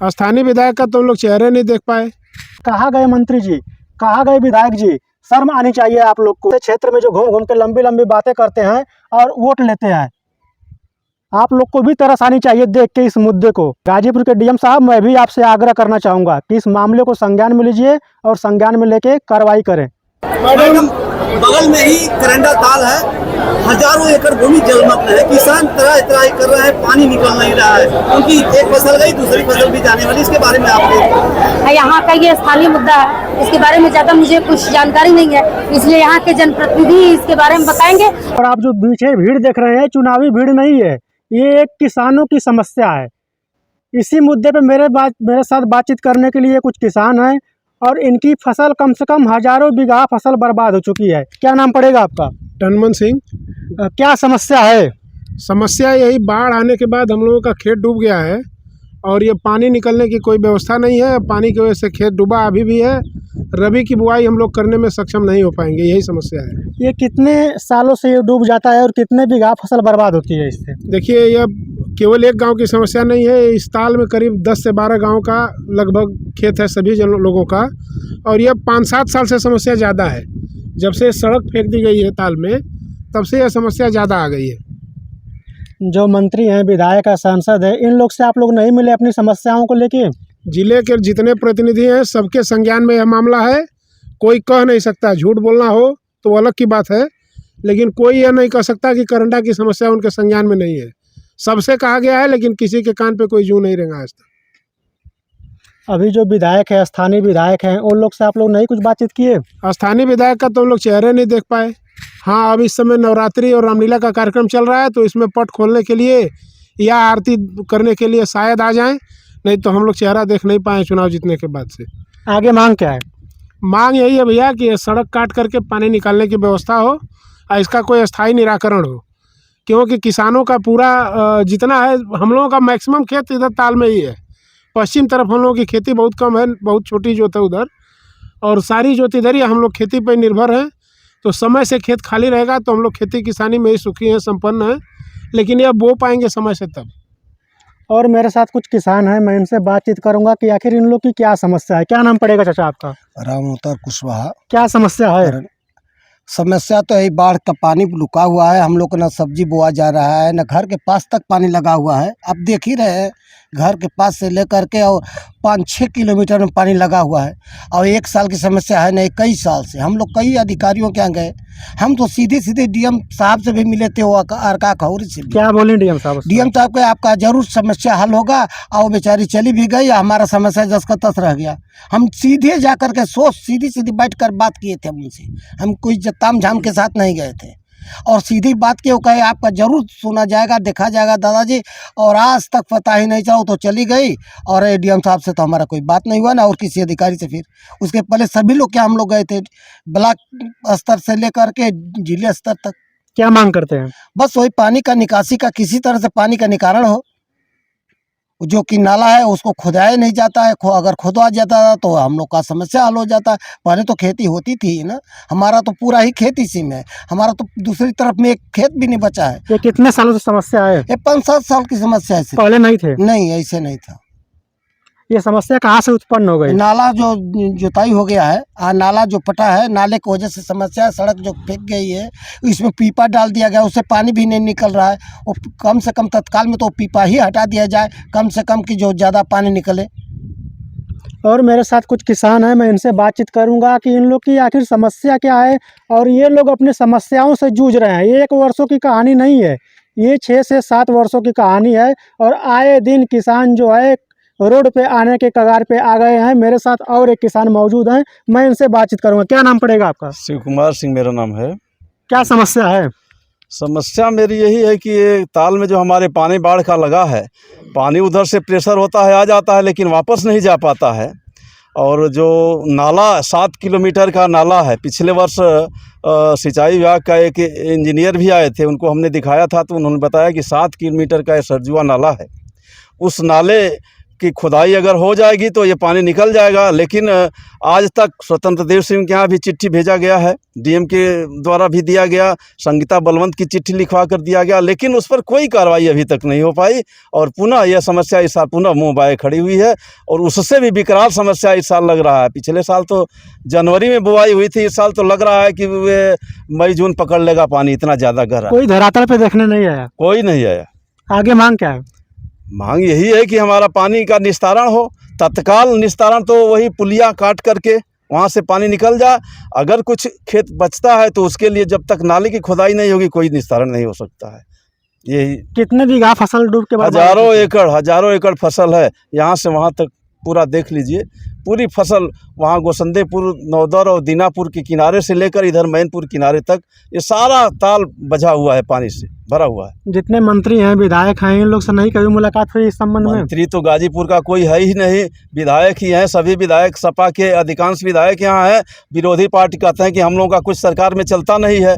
स्थानीय विधायक का तुम लोग चेहरे नहीं देख पाए। कहाँ गए मंत्री जी, कहाँ गए विधायक जी? शर्म आनी चाहिए आप लोग को। क्षेत्र में जो घूम घूम के लंबी लंबी बातें करते हैं और वोट लेते हैं, आप लोग को भी तरस आनी चाहिए देख के इस मुद्दे को। गाजीपुर के डीएम साहब, मैं भी आपसे आग्रह करना चाहूँगा कि इस मामले को संज्ञान में लीजिए और संज्ञान में लेके कार्रवाई करें। मैडम, बगल में ही करंडा ताल है, हजारों एकड़ भूमि जलमग्न है। किसान त्राही त्राही कर रहा है, पानी निकल नहीं रहा है। उनकी एक फसल गई, दूसरी फसल भी जाने वाली। इसके बारे में आप यहाँ का ये स्थानीय मुद्दा है, इसके बारे में ज्यादा मुझे कुछ जानकारी नहीं है, इसलिए यहाँ के जनप्रतिनिधि इसके बारे में बताएंगे। और आप जो पीछे भीड़ देख रहे हैं, चुनावी भीड़ नहीं है, ये एक किसानों की समस्या है। इसी मुद्दे पे मेरे साथ बातचीत करने के लिए कुछ किसान हैं और इनकी फसल कम से कम हजारों बीघा फसल बर्बाद हो चुकी है। क्या नाम पड़ेगा आपका? टनमन सिंह। क्या समस्या है? समस्या यही, बाढ़ आने के बाद हम लोगों का खेत डूब गया है और ये पानी निकलने की कोई व्यवस्था नहीं है। पानी की वजह से खेत डूबा अभी भी है। रबी की बुआई हम लोग करने में सक्षम नहीं हो पाएंगे, यही समस्या है। ये कितने सालों से ये डूब जाता है और कितने बीघा फसल बर्बाद होती है इससे? देखिए, यह केवल एक गांव की समस्या नहीं है। इस ताल में करीब 10 से 12 गांव का लगभग खेत है, सभी लोगों का। और यह 5-7 साल से समस्या ज़्यादा है। जब से सड़क फेंक दी गई है ताल में, तब से यह समस्या ज़्यादा आ गई है। जो मंत्री हैं, विधायक है, सांसद है, इन लोग से आप लोग नहीं मिले अपनी समस्याओं को लेके? जिले के जितने प्रतिनिधि हैं, सबके संज्ञान में यह मामला है। कोई कह नहीं सकता, झूठ बोलना हो तो अलग की बात है, लेकिन कोई यह नहीं कह सकता कि करंडा की समस्या उनके संज्ञान में नहीं है। सबसे कहा गया है, लेकिन किसी के कान पे कोई जू नहीं रेंगा आज तक। अभी जो विधायक है, स्थानीय विधायक हैं, उन लोग से आप लोग नहीं कुछ बातचीत किए? स्थानीय विधायक का तुम लोग चेहरे नहीं देख पाए। हाँ, अब इस समय नवरात्रि और रामलीला का कार्यक्रम चल रहा है, तो इसमें पट खोलने के लिए या आरती करने के लिए शायद आ जाएं, नहीं तो हम लोग चेहरा देख नहीं पाए चुनाव जीतने के बाद से। आगे मांग क्या है? मांग यही है भैया कि सड़क काट करके पानी निकालने की व्यवस्था हो और इसका कोई स्थायी निराकरण हो, क्योंकि किसानों का पूरा जितना है, हम लोगों का मैक्सिमम खेत इधर ताल में ही है। पश्चिम तरफ हम लोगों की खेती बहुत कम है, बहुत छोटी जोत है उधर, और सारी जोत इधर ही हम लोग खेती पर निर्भर हैं। तो समय से खेत खाली रहेगा तो हम लोग खेती किसानी में ही सुखी हैं, संपन्न हैं, लेकिन यह बो पाएंगे समय से तब। और मेरे साथ कुछ किसान हैं, मैं इनसे बातचीत करूंगा कि आखिर इन लोग की क्या समस्या है। क्या नाम पड़ेगा चाचा आपका? रामोतर कुशवाहा। क्या समस्या है? समस्या तो यही, बाढ़ का पानी रुका हुआ है। हम लोग को न सब्जी बोआ जा रहा है, न घर के पास तक पानी लगा हुआ है। आप देख ही रहे हैं, घर के पास से लेकर के और 5-6 किलोमीटर में पानी लगा हुआ है। और 1 साल की समस्या है नहीं, कई साल से हम लोग कई अधिकारियों के यहाँ गए। हम तो सीधे सीधे डीएम साहब से भी मिले थे, वो अर्का खौरी से भी। क्या बोले डीएम साहब? डीएम साहब को आपका जरूर समस्या हल होगा। और वो बेचारी चली भी गई, हमारा समस्या जस का तस रह गया। हम सीधे जा कर के सीधी सीधी बैठ कर बात किए थे उनसे। हम कोई ताम झाम के साथ नहीं गए थे, और सीधी बात की, वो कहे आपका जरूर सुना जाएगा, देखा जाएगा दादाजी। और आज तक पता ही नहीं चला, वो तो चली गई। और डीएम साहब से तो हमारा कोई बात नहीं हुआ ना, और किसी अधिकारी से। फिर उसके पहले सभी लोग क्या हम लोग गए थे, ब्लॉक स्तर से लेकर के जिले स्तर तक। क्या मांग करते हैं? बस वही पानी का निकासी का, किसी तरह से पानी का निकारण हो। जो कि नाला है उसको खुदाया नहीं जाता है, अगर खुदवा जाता तो हम लोग का समस्या हल हो जाता। पहले तो खेती होती थी ना, हमारा तो पूरा ही खेत इसी में है। हमारा तो दूसरी तरफ में एक खेत भी नहीं बचा है। ये कितने सालों से समस्या है? ये 5-7 साल की समस्या है। पहले नहीं थे? नहीं, ऐसे नहीं था। ये समस्या कहाँ से उत्पन्न हो गई? नाला जो जुताई हो गया है, नाला जो पटा है, नाले की वजह से समस्या है। सड़क जो फेंक गई है, इसमें पीपा डाल दिया गया, उससे पानी भी नहीं निकल रहा है। वो कम से कम तत्काल में तो पीपा ही हटा दिया जाए, कम से कम कि जो ज़्यादा पानी निकले। और मेरे साथ कुछ किसान हैं, मैं इनसे बातचीत करूंगा कि इन लोग की आखिर समस्या क्या है। और ये लोग अपनी समस्याओं से जूझ रहे हैं। ये 1 वर्षों की कहानी नहीं है, ये 6 से 7 वर्षों की कहानी है। और आए दिन किसान जो है रोड पे आने के कगार पे आ गए हैं। मेरे साथ और एक किसान मौजूद हैं, मैं इनसे बातचीत करूंगा। क्या नाम पड़ेगा आपका? शिव कुमार सिंह मेरा नाम है। क्या समस्या है? समस्या मेरी यही है कि ये ताल में जो हमारे पानी बाढ़ का लगा है, पानी उधर से प्रेशर होता है, आ जाता है, लेकिन वापस नहीं जा पाता है। और जो नाला 7 किलोमीटर का नाला है, पिछले वर्ष सिंचाई विभाग का एक इंजीनियर भी आए थे, उनको हमने दिखाया था, तो उन्होंने बताया कि 7 किलोमीटर का ये सरजुआ नाला है। उस नाले कि खुदाई अगर हो जाएगी तो ये पानी निकल जाएगा, लेकिन आज तक स्वतंत्र देव सिंह के यहाँ भी चिट्ठी भेजा गया है, डीएम के द्वारा भी दिया गया, संगीता बलवंत की चिट्ठी लिखवा कर दिया गया, लेकिन उस पर कोई कार्रवाई अभी तक नहीं हो पाई। और पुनः यह समस्या इस साल पुनः मुँह बाए खड़ी हुई है और उससे भी विकराल समस्या इस साल लग रहा है। पिछले साल तो जनवरी में बुआई हुई थी, इस साल तो लग रहा है कि वे मई जून पकड़ लेगा पानी, इतना ज़्यादा गहरा। कोई धरातल पे देखने नहीं आया? कोई नहीं आया। आगे मांग क्या है? मांग यही है कि हमारा पानी का निस्तारण हो, तत्काल निस्तारण। तो वही पुलिया काट करके वहाँ से पानी निकल जाए। अगर कुछ खेत बचता है तो उसके लिए जब तक नाले की खुदाई नहीं होगी कोई निस्तारण नहीं हो सकता है। यही कितने बीघा फसल डूब के बाद? हजारों एकड़ फसल है, यहाँ से वहाँ तक पूरा देख लीजिए। पूरी फसल वहाँ गोसंदेपुर, नौदर और दीनापुर के किनारे से लेकर इधर मैनपुर किनारे तक ये सारा ताल बजा हुआ है, पानी से भरा हुआ है। जितने मंत्री हैं, विधायक हैं, इन लोग से नहीं कभी मुलाकात हुई इस संबंध में? मंत्री तो गाजीपुर का कोई है ही नहीं, विधायक ही हैं। सभी विधायक, सपा के अधिकांश विधायक यहाँ हैं। विरोधी पार्टी कहते हैं कि हम लोगों का कुछ सरकार में चलता नहीं है।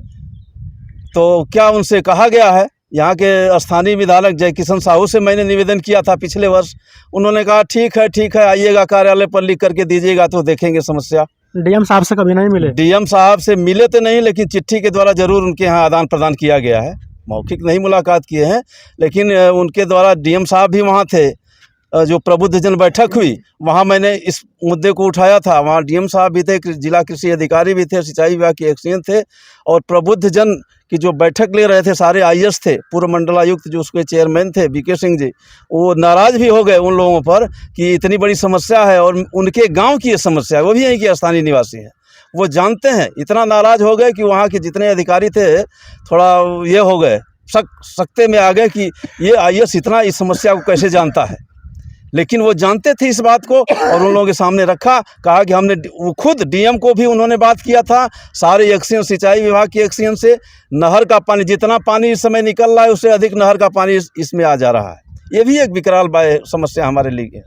तो क्या उनसे कहा गया है? यहाँ के स्थानीय विधायक जय किशन साहू से मैंने निवेदन किया था पिछले वर्ष। उन्होंने कहा ठीक है आइएगा कार्यालय पर लिख करके दीजिएगा तो देखेंगे समस्या। डीएम साहब से कभी नहीं मिले? डीएम साहब से मिले तो नहीं, लेकिन चिट्ठी के द्वारा जरूर उनके यहाँ आदान प्रदान किया गया है। मौखिक नहीं मुलाकात किए हैं, लेकिन उनके द्वारा डीएम साहब भी वहाँ थे। जो प्रबुद्धजन बैठक हुई वहाँ मैंने इस मुद्दे को उठाया था। वहाँ डीएम साहब भी थे, जिला कृषि अधिकारी भी थे, सिंचाई विभाग के एक्सीएन थे और प्रबुद्धजन की जो बैठक ले रहे थे सारे आईएएस थे। पूर्व मंडलायुक्त जो उसके चेयरमैन थे बीके सिंह जी, वो नाराज़ भी हो गए उन लोगों पर कि इतनी बड़ी समस्या है और उनके गाँव की ये समस्या है। वो भी यहीं के स्थानीय निवासी हैं, वो जानते हैं। इतना नाराज़ हो गए कि वहाँ के जितने अधिकारी थे थोड़ा ये हो गए, सकते में आ गए कि ये आईएएस इतना इस समस्या को कैसे जानता है। लेकिन वो जानते थे इस बात को और उन लोगों के सामने रखा। कहा कि हमने, वो खुद डीएम को भी उन्होंने बात किया था, सारे एक्सीएन, सिंचाई विभाग के एक्सीएन से नहर का पानी, जितना पानी इस समय निकल रहा है उससे अधिक नहर का पानी इसमें आ जा रहा है। ये भी एक विकराल समस्या हमारे लिए है।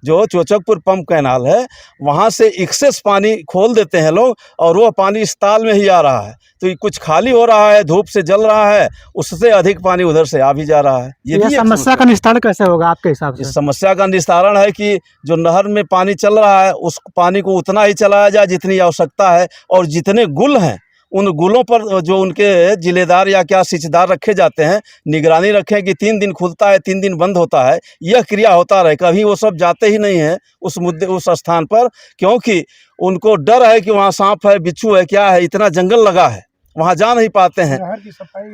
जो चोचकपुर पंप कैनाल है वहाँ से एक्सेस पानी खोल देते हैं लोग और वो पानी इस ताल में ही आ रहा है। तो ये कुछ खाली हो रहा है, धूप से जल रहा है, उससे अधिक पानी उधर से आ भी जा रहा है। ये भी समस्या का निस्तारण कैसे होगा आपके हिसाब से? इस समस्या का निस्तारण है कि जो नहर में पानी चल रहा है उस पानी को उतना ही चलाया जाए जितनी आवश्यकता है, और जितने गुल हैं उन गुलों पर जो उनके जिलेदार या क्या सिंचदार रखे जाते हैं, निगरानी रखें कि 3 दिन खुलता है 3 दिन बंद होता है, यह क्रिया होता रहे। कभी वो सब जाते ही नहीं हैं उस स्थान पर, क्योंकि उनको डर है कि वहाँ सांप है, बिच्छू है, क्या है, इतना जंगल लगा है, वहाँ जा नहीं पाते हैं।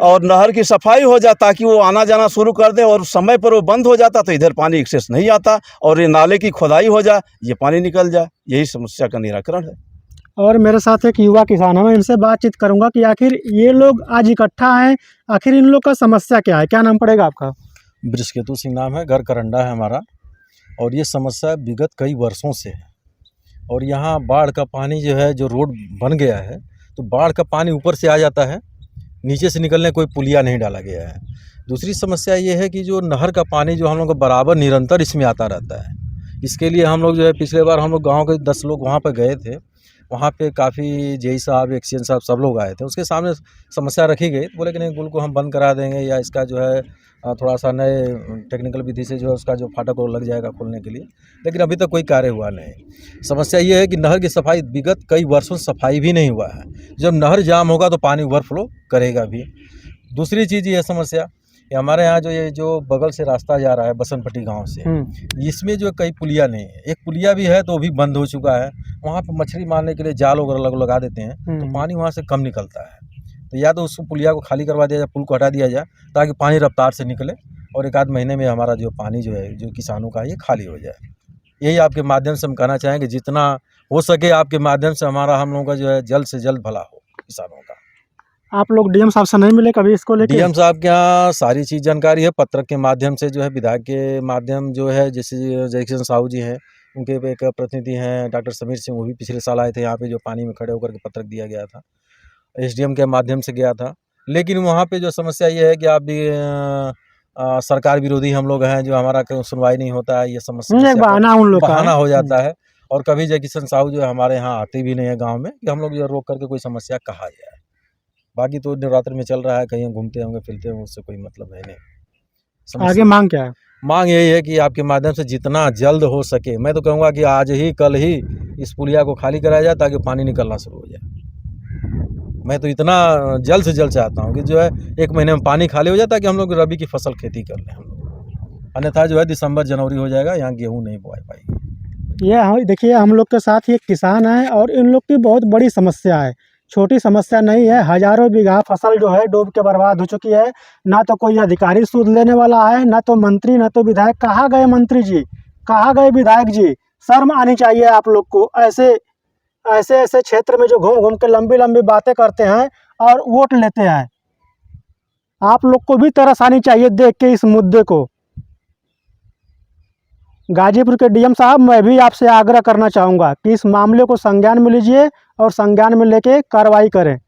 और नहर की सफाई हो जाए ताकि वो आना जाना शुरू कर दे, और समय पर वो बंद हो जाता तो इधर पानी एक्सेस नहीं आता, और ये नाले की खुदाई हो जाए, ये पानी निकल जाए। यही समस्या का निराकरण है। और मेरे साथ एक युवा किसान है, मैं इनसे बातचीत करूंगा कि आखिर ये लोग आज इकट्ठा हैं, आखिर इन लोग का समस्या क्या है। क्या नाम पड़ेगा आपका? बृजकेतु सिंह नाम है, घर करंडा है हमारा। और ये समस्या विगत कई वर्षों से है। और यहाँ बाढ़ का पानी जो है, जो रोड बन गया है तो बाढ़ का पानी ऊपर से आ जाता है, नीचे से निकलने कोई पुलिया नहीं डाला गया है। दूसरी समस्या ये है कि जो नहर का पानी जो हम लोग को बराबर निरंतर इसमें आता रहता है। इसके लिए हम लोग जो है, पिछले बार हम लोग गाँव के 10 लोग वहाँ पर गए थे। वहाँ पे काफ़ी जेई साहब, एक्सीएन साहब सब लोग आए थे। उसके सामने समस्या रखी गई, बोले कि नहीं गुल को हम बंद करा देंगे, या इसका जो है थोड़ा सा नए टेक्निकल विधि से जो है उसका जो फाटक वो लग जाएगा खोलने के लिए। लेकिन अभी तक कोई कार्य हुआ नहीं। समस्या ये है कि नहर की सफाई विगत कई वर्षों से सफाई भी नहीं हुआ है। जब नहर जाम होगा तो पानी ओवरफ्लो करेगा भी। दूसरी चीज़ ये समस्या, हमारे यहाँ जो बगल से रास्ता जा रहा है बसंतपट्टी गांव से, इसमें जो कई पुलिया नहीं है। एक पुलिया भी है तो वो भी बंद हो चुका है। वहाँ पे मछली मारने के लिए जाल वगैरह लगा देते हैं, तो पानी वहाँ से कम निकलता है। तो या तो उस पुलिया को खाली करवा दिया जाए, पुल को हटा दिया जाए, ताकि पानी रफ्तार से निकले और 1 आध महीने में हमारा जो पानी जो है, जो किसानों का, ये खाली हो जाए। यही आपके माध्यम से हम कहना चाहेंगे, जितना हो सके आपके माध्यम से हम लोगों का जो है जल्द से जल्द भला हो किसानों का। आप लोग डीएम साहब से नहीं मिले कभी इसको लेकर? डीएम साहब के यहाँ सारी चीज़ जानकारी है, पत्र के माध्यम से जो है, विधायक के माध्यम जो है, जैसे जय किशन साहू जी हैं, उनके एक प्रतिनिधि हैं डॉक्टर समीर सिंह, वो भी पिछले साल आए थे यहाँ पे, जो पानी में खड़े होकर के पत्रक दिया गया था। एसडीएम के माध्यम से गया था। लेकिन वहाँ पे जो समस्या ये है कि आप भी सरकार विरोधी हम लोग हैं, जो हमारा सुनवाई नहीं होता है। ये समस्या बहाना उन लोग का बहाना हो जाता है। और कभी जय किशन साहू जो है हमारे यहाँ आते भी नहीं है गाँव में, कि हम लोग जो रोक करके कोई समस्या कहा जाए। बाकी तो नवरात्र में चल रहा है, कहीं घूमते होंगे, फिरते होंगे, उससे कोई मतलब है नहीं। आगे मांग क्या है? मांग यही है कि आपके माध्यम से जितना जल्द हो सके, मैं तो कहूँगा कि आज ही कल ही इस पुलिया को खाली कराया जाए ताकि पानी निकलना शुरू हो जाए। मैं तो इतना जल्द से जल्द चाहता हूँ कि जो है 1 महीने में पानी खाली हो जाए ताकि हम लोग रबी की फसल खेती कर लें हम लोग। अन्यथा जो है दिसंबर जनवरी हो जाएगा, यहाँ गेहूँ नहीं बोआ पाएगी। ये देखिए हम लोग के साथ ही एक किसान है और इन लोग की बहुत बड़ी समस्या है, छोटी समस्या नहीं है। हजारों बीघा फसल जो है डूब के बर्बाद हो चुकी है। ना तो कोई अधिकारी सूद लेने वाला है, ना तो मंत्री, ना तो विधायक। कहाँ गए मंत्री जी, कहाँ गए विधायक जी? शर्म आनी चाहिए आप लोग को। ऐसे ऐसे क्षेत्र में जो घूम घूम के लंबी लंबी बातें करते हैं और वोट लेते हैं। आप लोग को भी तरस आनी चाहिए देख के इस मुद्दे को। गाजीपुर के डीएम साहब, मैं भी आपसे आग्रह करना चाहूँगा कि इस मामले को संज्ञान में लीजिए और संज्ञान में लेके कार्रवाई करें।